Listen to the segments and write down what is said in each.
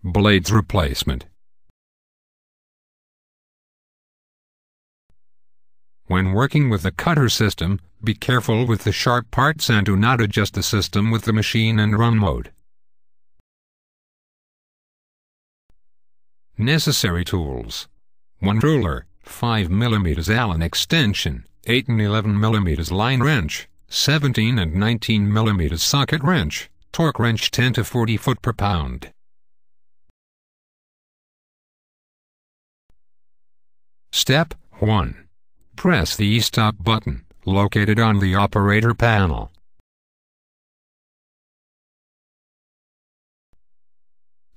Blades replacement. When working with the cutter system, be careful with the sharp parts and do not adjust the system with the machine and run mode. Necessary tools: 1 ruler, 5 mm Allen extension, 8 and 11 mm line wrench, 17 and 19 mm socket wrench, torque wrench 10 to 40 foot-per-pound. Step 1. Press the E-stop button, located on the operator panel.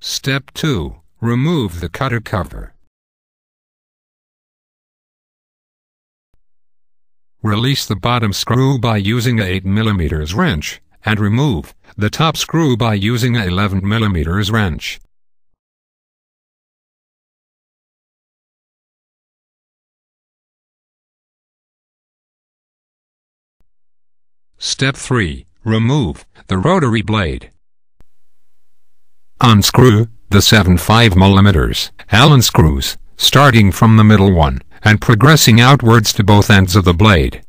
Step 2. Remove the cutter cover. Release the bottom screw by using a 8 mm wrench, and remove the top screw by using a 11 mm wrench. Step 3. Remove the rotary blade. Unscrew the 7.5 mm Allen screws, starting from the middle one, and progressing outwards to both ends of the blade.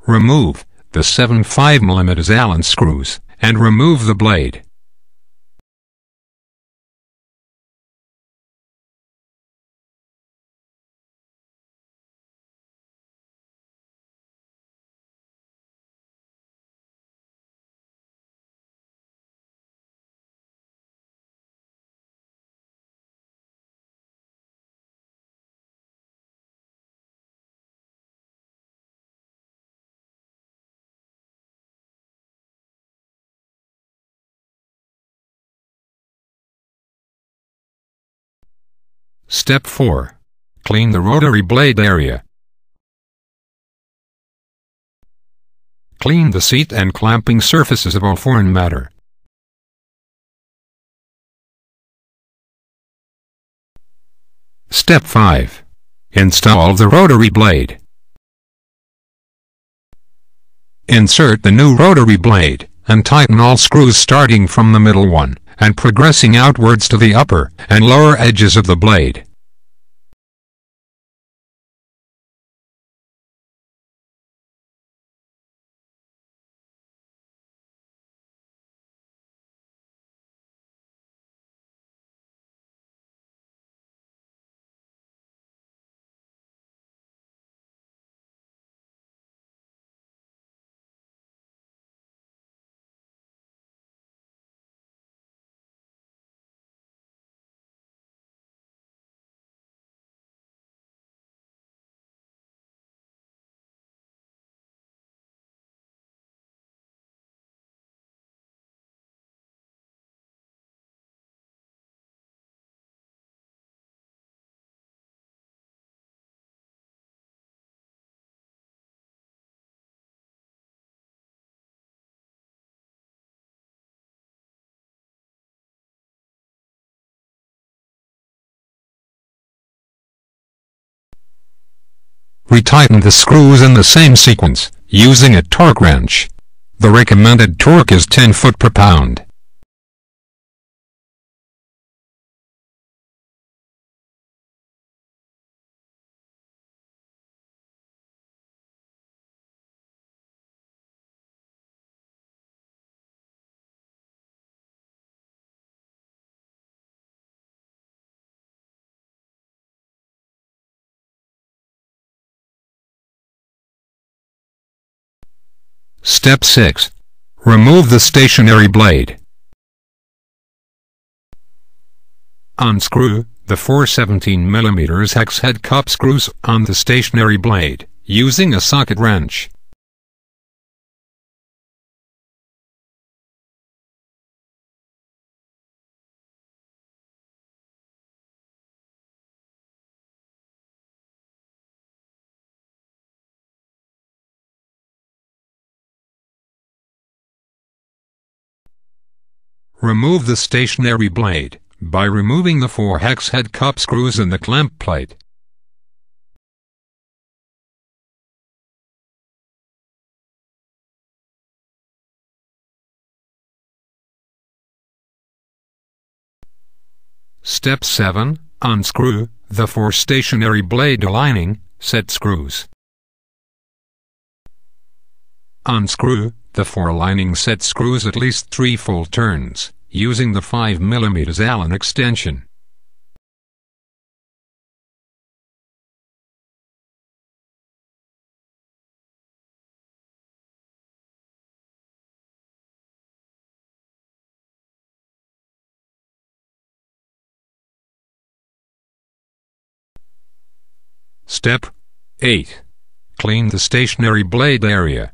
Remove the 7.5 mm Allen screws, and remove the blade. Step 4. Clean the rotary blade area. Clean the seat and clamping surfaces of all foreign matter. Step 5. Install the rotary blade. Insert the new rotary blade, and tighten all screws starting from the middle one, and progressing outwards to the upper and lower edges of the blade. Retighten the screws in the same sequence, using a torque wrench. The recommended torque is 10 foot-per-pound. Step 6. Remove the stationary blade. Unscrew the 4 17mm hex head cup screws on the stationary blade, using a socket wrench. Remove the stationary blade by removing the 4 hex head cup screws and the clamp plate. Step 7. Unscrew the 4 stationary blade aligning set screws. Unscrew the 4 aligning set screws at least 3 full turns, using the 5mm Allen extension. Step 8. Clean the stationary blade area.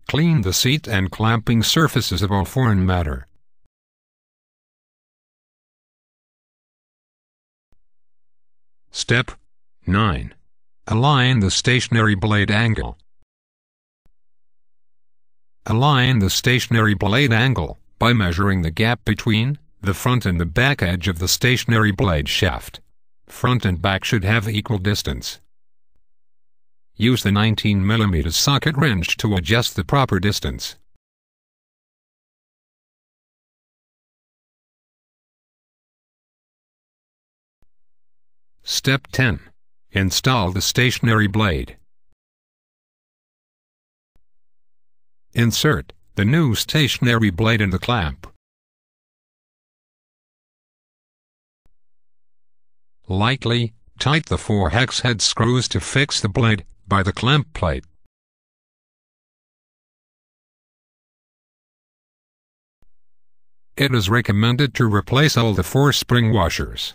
Clean the seat and clamping surfaces of all foreign matter. Step 9. Align the stationary blade angle. Align the stationary blade angle by measuring the gap between the front and the back edge of the stationary blade shaft. Front and back should have equal distance. Use the 19mm socket wrench to adjust the proper distance. Step 10. Install the stationary blade. Insert the new stationary blade in the clamp. Lightly tight the 4 hex head screws to fix the blade by the clamp plate. It is recommended to replace all the 4 spring washers.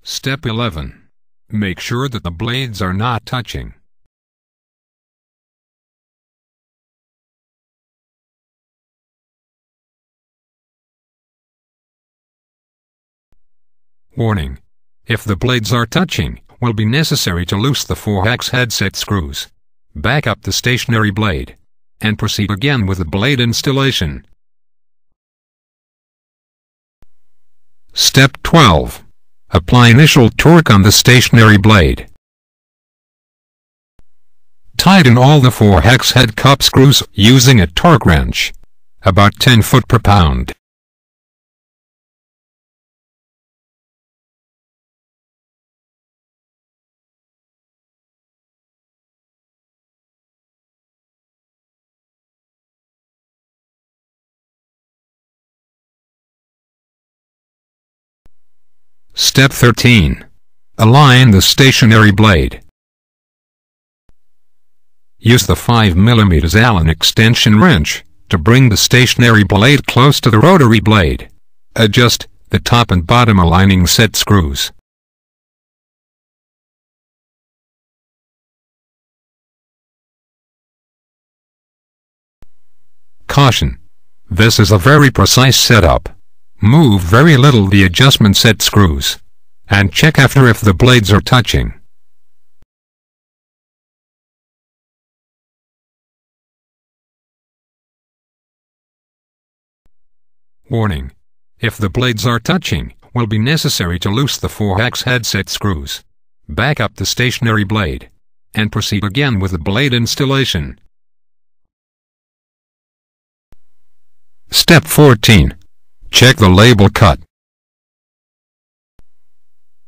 Step 11. Make sure that the blades are not touching. Warning: if the blades are touching, will be necessary to loose the 4 hex head set screws. Back up the stationary blade and proceed again with the blade installation. Step 12. Apply initial torque on the stationary blade. Tighten all the 4 hex head cup screws using a torque wrench, about 10 foot/pound. Step 13. Align the stationary blade. Use the 5mm Allen extension wrench to bring the stationary blade close to the rotary blade. Adjust the top and bottom aligning set screws. Caution: this is a very precise setup. Move very little the adjustment set screws, and check after if the blades are touching. Warning: if the blades are touching, will be necessary to loose the 4 hex head set screws. Back up the stationary blade and proceed again with the blade installation. Step 14. Check the label cut.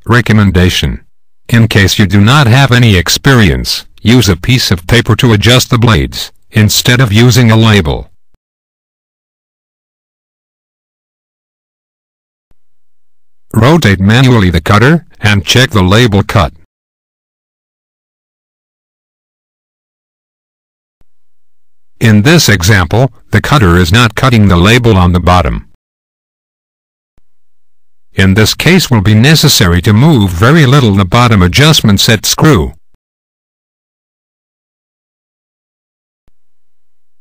Recommendation: in case you do not have any experience, use a piece of paper to adjust the blades, instead of using a label. Rotate manually the cutter, and check the label cut. In this example, the cutter is not cutting the label on the bottom. In this case, will be necessary to move very little the bottom adjustment set screw.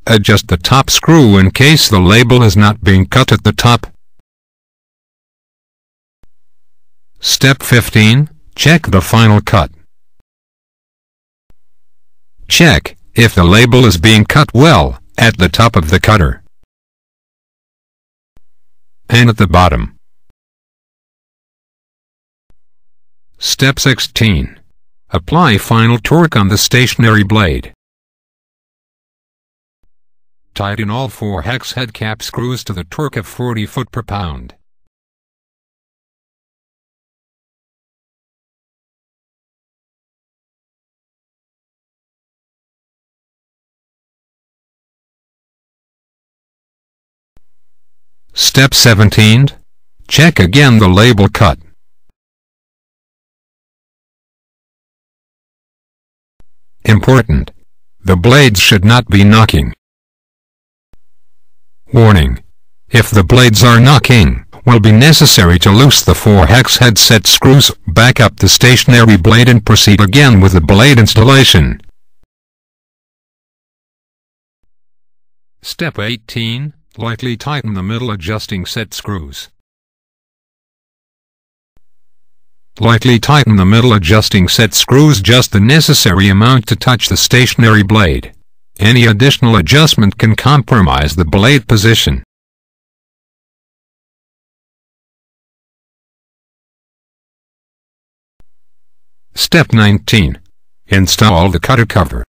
Adjust the top screw in case the label is not being cut at the top. Step 15. Check the final cut. Check if the label is being cut well at the top of the cutter and at the bottom. Step 16. Apply final torque on the stationary blade. Tighten all 4 hex head cap screws to the torque of 40 foot/pound. Step 17. Check again the label cut. Important: the blades should not be knocking. Warning: if the blades are knocking, will be necessary to loose the 4 hex head set screws, back up the stationary blade and proceed again with the blade installation. Step 18. Lightly tighten the middle adjusting set screws. Lightly tighten the middle adjusting set screws just the necessary amount to touch the stationary blade. Any additional adjustment can compromise the blade position. Step 19. Install the cutter cover.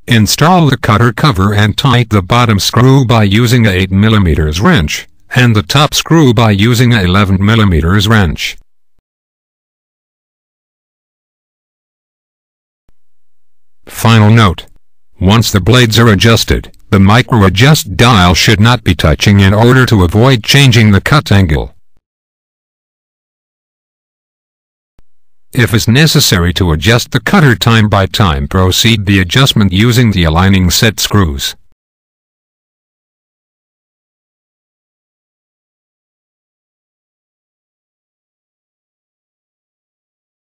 Install the cutter cover and tighten the bottom screw by using a 8 mm wrench, and the top screw by using a 11 mm wrench. Final note: once the blades are adjusted, the micro-adjust dial should not be touching in order to avoid changing the cut angle. If it's necessary to adjust the cutter time by time, proceed the adjustment using the aligning set screws.